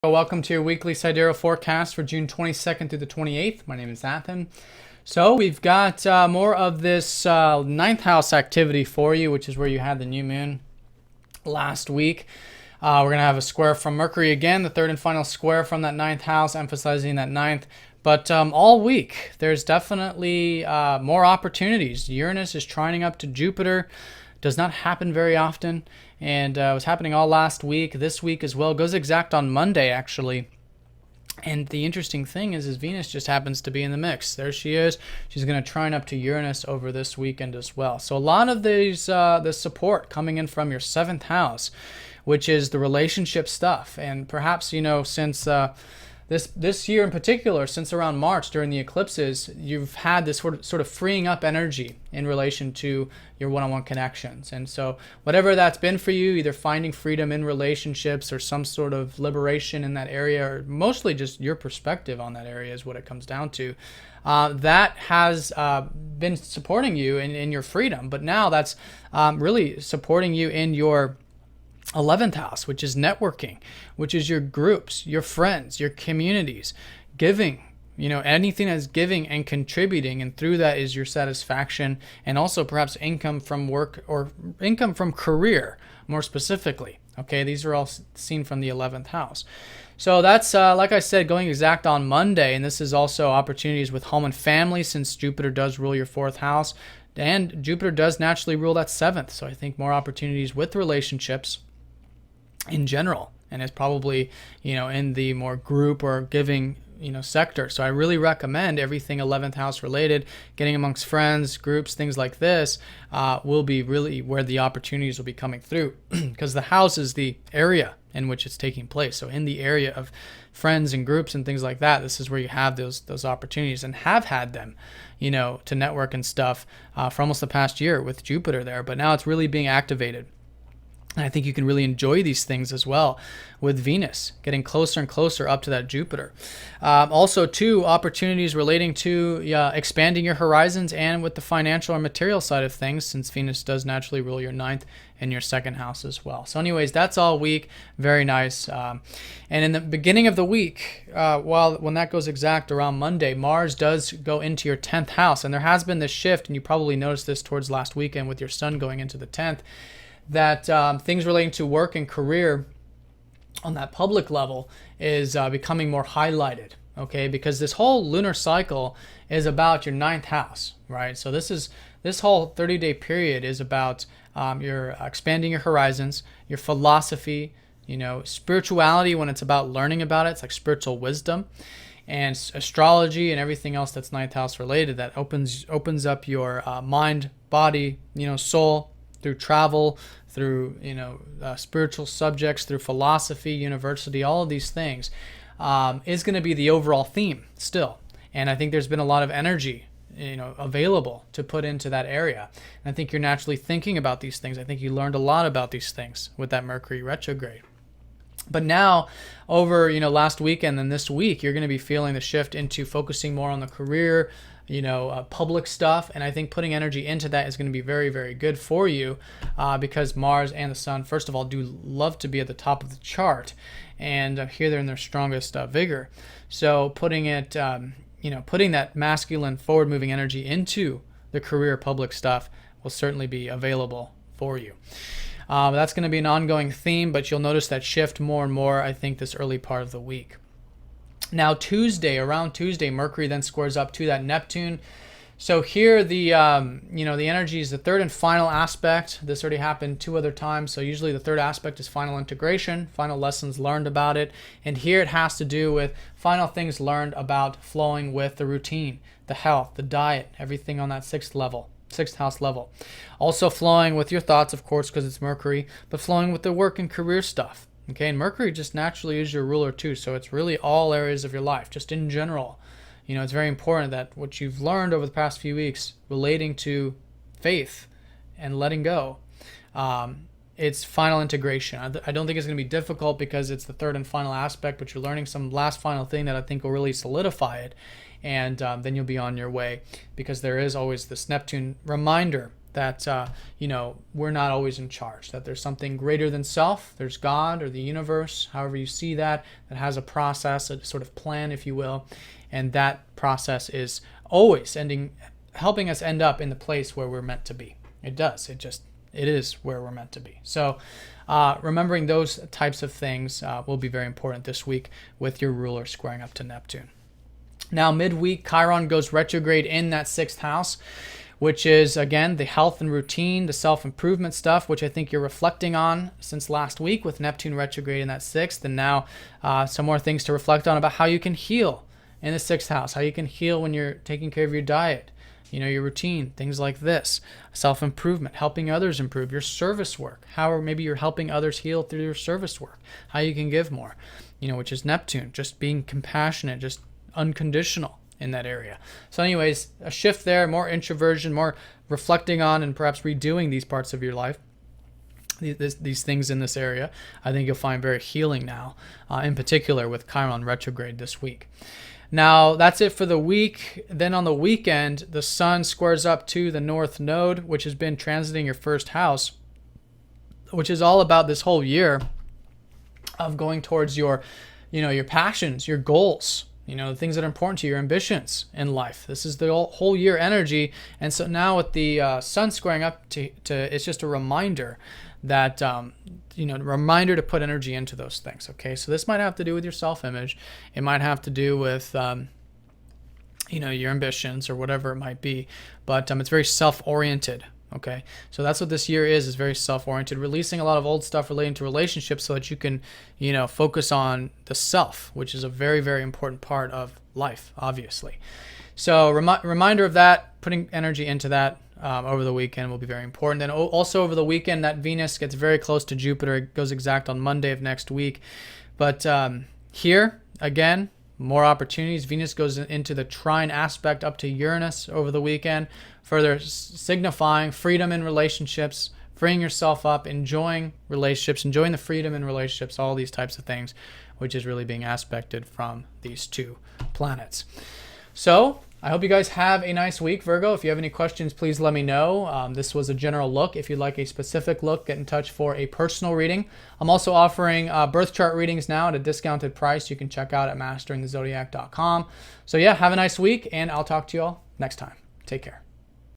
Welcome to your weekly Sidereal forecast for June 22nd through the 28th. My name is Athen. So we've got more of this ninth house activity for you, which is where you had the new moon last week. We're going to have a square from Mercury again, the third and final square from that ninth house, emphasizing that ninth. But all week, there's definitely more opportunities. Uranus is trining up to Jupiter. Does not happen very often, and was happening all last week, this week as well. Goes exact on Monday, actually. And the interesting thing is Venus just happens to be in the mix. There she is. She's going to trine up to Uranus over this weekend as well. So a lot of these the support coming in from your seventh house, which is the relationship stuff. And perhaps, you know, since this year in particular, since around March during the eclipses, you've had this sort of freeing up energy in relation to your one-on-one connections. And so whatever that's been for you, either finding freedom in relationships or some sort of liberation in that area, or mostly just your perspective on that area is what it comes down to, that has been supporting you in your freedom. But now that's really supporting you in your 11th house, which is networking, which is your groups, your friends, your communities, giving, you know, anything that's giving and contributing. And through that is your satisfaction and also perhaps income from work or income from career, more specifically. Okay, these are all seen from the 11th house. So that's, like I said, going exact on Monday. And this is also opportunities with home and family, since Jupiter does rule your fourth house. And Jupiter does naturally rule that seventh. So I think more opportunities with relationships in general, and it's probably, you know, in the more group or giving, you know, sector. So I really recommend everything 11th house related, getting amongst friends, groups, things like this will be really where the opportunities will be coming through, because the house is the area in which it's taking place. So in the area of friends and groups and things like that, this is where you have those opportunities, and have had them, you know, to network and stuff for almost the past year with Jupiter there. But now it's really being activated. And I think you can really enjoy these things as well with Venus getting closer and closer up to that Jupiter. Also, too, opportunities relating to expanding your horizons and with the financial or material side of things, since Venus does naturally rule your ninth and your second house as well. So anyways, that's all week. Very nice. And in the beginning of the week, when that goes exact around Monday, Mars does go into your 10th house. And there has been this shift, and you probably noticed this towards last weekend with your sun going into the 10th, that things relating to work and career on that public level is becoming more highlighted, okay? Because this whole lunar cycle is about your ninth house, right? So this whole 30-day period is about your expanding your horizons, your philosophy, you know, spirituality. When it's about learning about it, it's like spiritual wisdom, and astrology and everything else that's ninth house related, that opens up your mind, body, you know, soul, through travel, through, you know, spiritual subjects, through philosophy, university, all of these things, is going to be the overall theme still. And I think there's been a lot of energy, you know, available to put into that area. And I think you're naturally thinking about these things. I think you learned a lot about these things with that Mercury retrograde. But now, over, you know, last weekend and this week, you're going to be feeling the shift into focusing more on the career, you know, public stuff. And I think putting energy into that is going to be very, very good for you, because Mars and the Sun, first of all, do love to be at the top of the chart. And here they're in their strongest vigor. So putting it, you know, putting that masculine forward-moving energy into the career public stuff will certainly be available for you. That's going to be an ongoing theme, but you'll notice that shift more and more, I think, this early part of the week. Now, around Tuesday, Mercury then squares up to that Neptune. So here the, you know, the energy is the third and final aspect. This already happened 2 other times. So usually the third aspect is final integration, final lessons learned about it. And here it has to do with final things learned about flowing with the routine, the health, the diet, everything on that sixth house level. Also flowing with your thoughts, of course, because it's Mercury, but flowing with the work and career stuff. Okay, and Mercury just naturally is your ruler too, so it's really all areas of your life, just in general. You know, it's very important that what you've learned over the past few weeks relating to faith and letting go, it's final integration. I don't think it's going to be difficult because it's the third and final aspect, but you're learning some last final thing that I think will really solidify it. And then you'll be on your way, because there is always this Neptune reminder that, we're not always in charge, that there's something greater than self. There's God or the universe, however you see that has a process, a sort of plan, if you will. And that process is always helping us end up in the place where we're meant to be. It does. It is where we're meant to be. So remembering those types of things will be very important this week with your ruler squaring up to Neptune. Now, midweek, Chiron goes retrograde in that 6th house, which is, again, the health and routine, the self-improvement stuff, which I think you're reflecting on since last week with Neptune retrograde in that 6th. And now some more things to reflect on about how you can heal in the 6th house, how you can heal when you're taking care of your diet, your routine, things like this, self-improvement, helping others improve, your service work, how maybe you're helping others heal through your service work, how you can give more, which is Neptune, just being compassionate, just unconditional in that area. So anyways, a shift there, more introversion, more reflecting on and perhaps redoing these parts of your life, these things in this area. I think you'll find very healing now, in particular with Chiron retrograde this week. Now, that's it for the week. Then on the weekend, the sun squares up to the North Node, which has been transiting your 1st house, which is all about this whole year of going towards your passions, your goals, the things that are important to you, your ambitions in life. This is the whole year energy. And so now with the sun squaring up to it's just a reminder that, reminder to put energy into those things. Okay. So this might have to do with your self-image. It might have to do with, your ambitions or whatever it might be, but it's very self-oriented. Okay. So that's what this year is very self-oriented, releasing a lot of old stuff relating to relationships so that you can, focus on the self, which is a very, very important part of life, obviously. So reminder of that, putting energy into that over the weekend will be very important. And also over the weekend, that Venus gets very close to Jupiter. It goes exact on Monday of next week. But here, again, more opportunities. Venus goes into the trine aspect up to Uranus over the weekend, further signifying freedom in relationships, freeing yourself up, enjoying relationships, enjoying the freedom in relationships, all these types of things, which is really being aspected from these 2 planets. So I hope you guys have a nice week, Virgo. If you have any questions, please let me know. This was a general look. If you'd like a specific look, get in touch for a personal reading. I'm also offering birth chart readings now at a discounted price. You can check out at masteringthezodiac.com. So yeah, have a nice week, and I'll talk to you all next time. Take care.